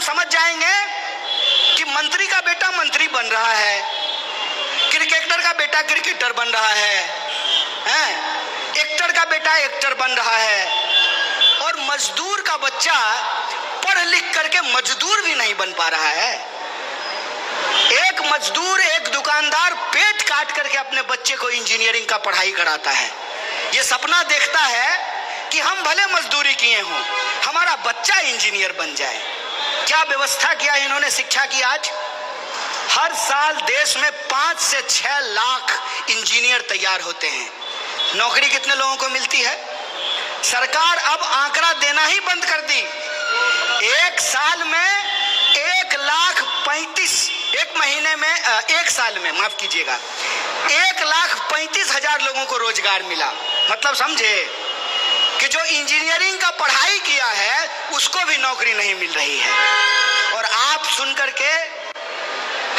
समझ जाएंगे कि मंत्री का बेटा मंत्री बन रहा है, क्रिकेटर का बेटा क्रिकेटर बन रहा है, एक्टर का बेटा एक्टर बन रहा है, और मजदूर का बच्चा पढ़ लिख करके मजदूर भी नहीं बन पा रहा है। एक मजदूर, एक दुकानदार पेट काट करके अपने बच्चे को इंजीनियरिंग का पढ़ाई कराता है। ये सपना देखता है कि हम भले मजदूरी किए हों, हमारा बच्चा इंजीनियर बन जाए। क्या व्यवस्था किया इन्होंने शिक्षा की आज? हर साल देश में 5 से 6 लाख इंजीनियर तैयार होते हैं। नौकरी कितने लोगों को मिलती है? सरकार अब आंकड़ा देना ही बंद कर दी। एक साल में 1,35,000, एक महीने में, एक साल में, माफ कीजिएगा, 1,35,000 लोगों को रोजगार मिला। मतलब समझे कि जो इंजीनियरिंग का पढ़ाई किया है उसको भी नौकरी नहीं मिल रही है। और आप सुन करके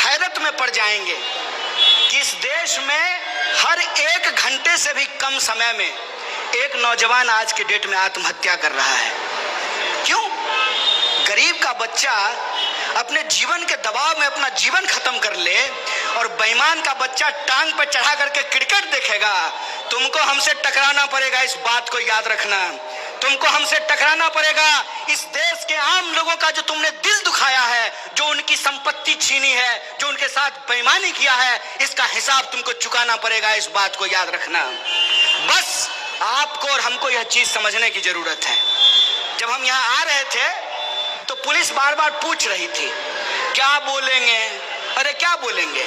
हैरत में पड़ जाएंगे कि इस देश में हर 1 घंटे से भी कम समय में एक नौजवान आज के डेट में आत्महत्या कर रहा है। क्यों? गरीब का बच्चा अपने जीवन के दबाव में अपना जीवन खत्म कर ले और बेईमान का बच्चा टांग पर चढ़ा करके क्रिकेट देखेगा। तुमको हमसे टकराना पड़ेगा, इस बात को याद रखना। तुमको हमसे टकराना पड़ेगा। इस देश के आम लोगों का जो तुमने दिल दुखाया है, जो उनकी संपत्ति छीनी है, जो उनके साथ बेईमानी किया है, इसका हिसाब तुमको चुकाना पड़ेगा, इस बात को याद रखना। बस आपको और हमको यह चीज समझने की जरूरत है। जब हम यहाँ आ रहे थे तो पुलिस बार बार पूछ रही थी क्या बोलेंगे। अरे क्या बोलेंगे?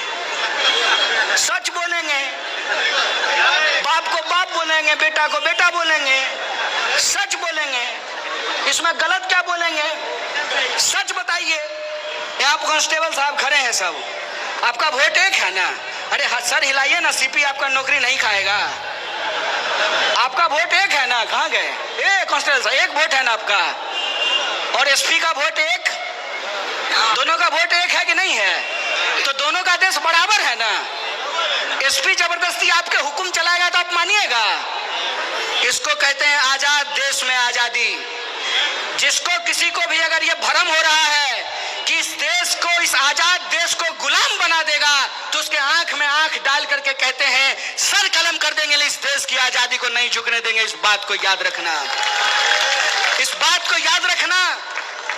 सच बोलेंगे, बाप को बाप बोलेंगे, बेटा को बेटा बोलेंगे, सच बोलेंगे। इसमें गलत क्या बोलेंगे? सच बताइए। यहाँ कांस्टेबल साहब खड़े हैं सब, आपका वोट एक है ना? अरे सर हिलाइए ना, सीपी आपका नौकरी नहीं खाएगा। आपका वोट एक है ना? कहाँ गए? कांस्टेबल साहब, एक वोट है ना आपका? और एसपी का वोट एक? दोनों का वोट एक है कि नहीं है? तो दोनों का देश बराबर है ना? एसपी जबरदस्ती आपके हुक्म चलाएगा तो आप मानिएगा? इसको कहते हैं आजाद देश में आजादी। जिसको किसी को भी अगर ये भ्रम हो रहा है कि इस देश को, इस आजाद देश को गुलाम बना देगा, तो उसके आंख में आंख डाल करके कहते हैं सर कलम कर देंगे, इस देश की आजादी को नहीं झुकने देंगे। इस बात को याद रखना। इस बात को याद रखना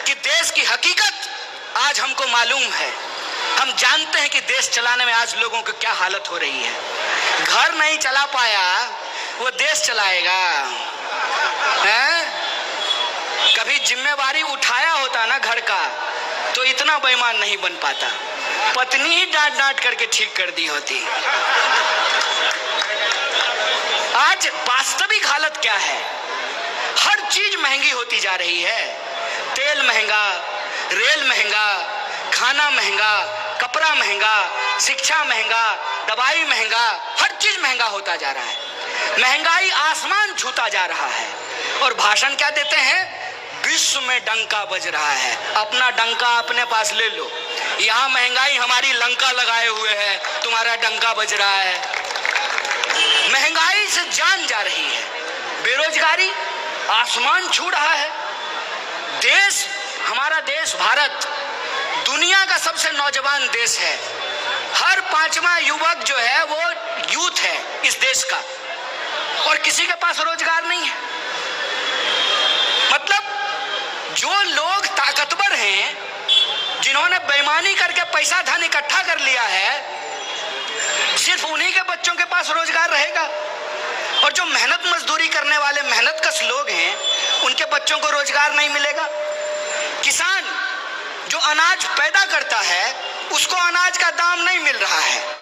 कि देश की हकीकत आज हमको मालूम है। हम जानते हैं कि देश चलाने में आज लोगों की क्या हालत हो रही है। घर नहीं चला पाया, वो देश चलाएगा? कभी जिम्मेवारी उठाया होता ना घर का, तो इतना बेईमान नहीं बन पाता। पत्नी ही डांट डांट करके ठीक कर दी होती। आज वास्तविक हालत क्या है? हर चीज महंगी होती जा रही है। तेल महंगा, रेल महंगा, खाना महंगा, कपड़ा महंगा, शिक्षा महंगा, दवाई महंगा, हर चीज महंगा होता जा रहा है। महंगाई आसमान छूता जा रहा है। और भाषण क्या देते हैं? विश्व में डंका बज रहा है। अपना डंका अपने पास ले लो। यहाँ महंगाई हमारी लंका लगाए हुए है, तुम्हारा डंका बज रहा है। महंगाई से जान जा रही है। बेरोजगारी आसमान छू रहा है। देश, हमारा देश भारत दुनिया का सबसे नौजवान देश है। हर 5वां युवक जो है वो यूथ है इस देश का, और किसी के पास रोजगार नहीं है। मतलब जो लोग ताकतवर हैं, जिन्होंने बेईमानी करके पैसा धन इकट्ठा कर लिया है, सिर्फ उन्हीं के बच्चों के पास रोजगार रहेगा। और जो मेहनत मजदूरी करने वाले मेहनतकश लोग हैं, उनके बच्चों को रोजगार नहीं मिलेगा। किसान जो अनाज पैदा करता है, उसको अनाज का दाम नहीं मिल रहा है।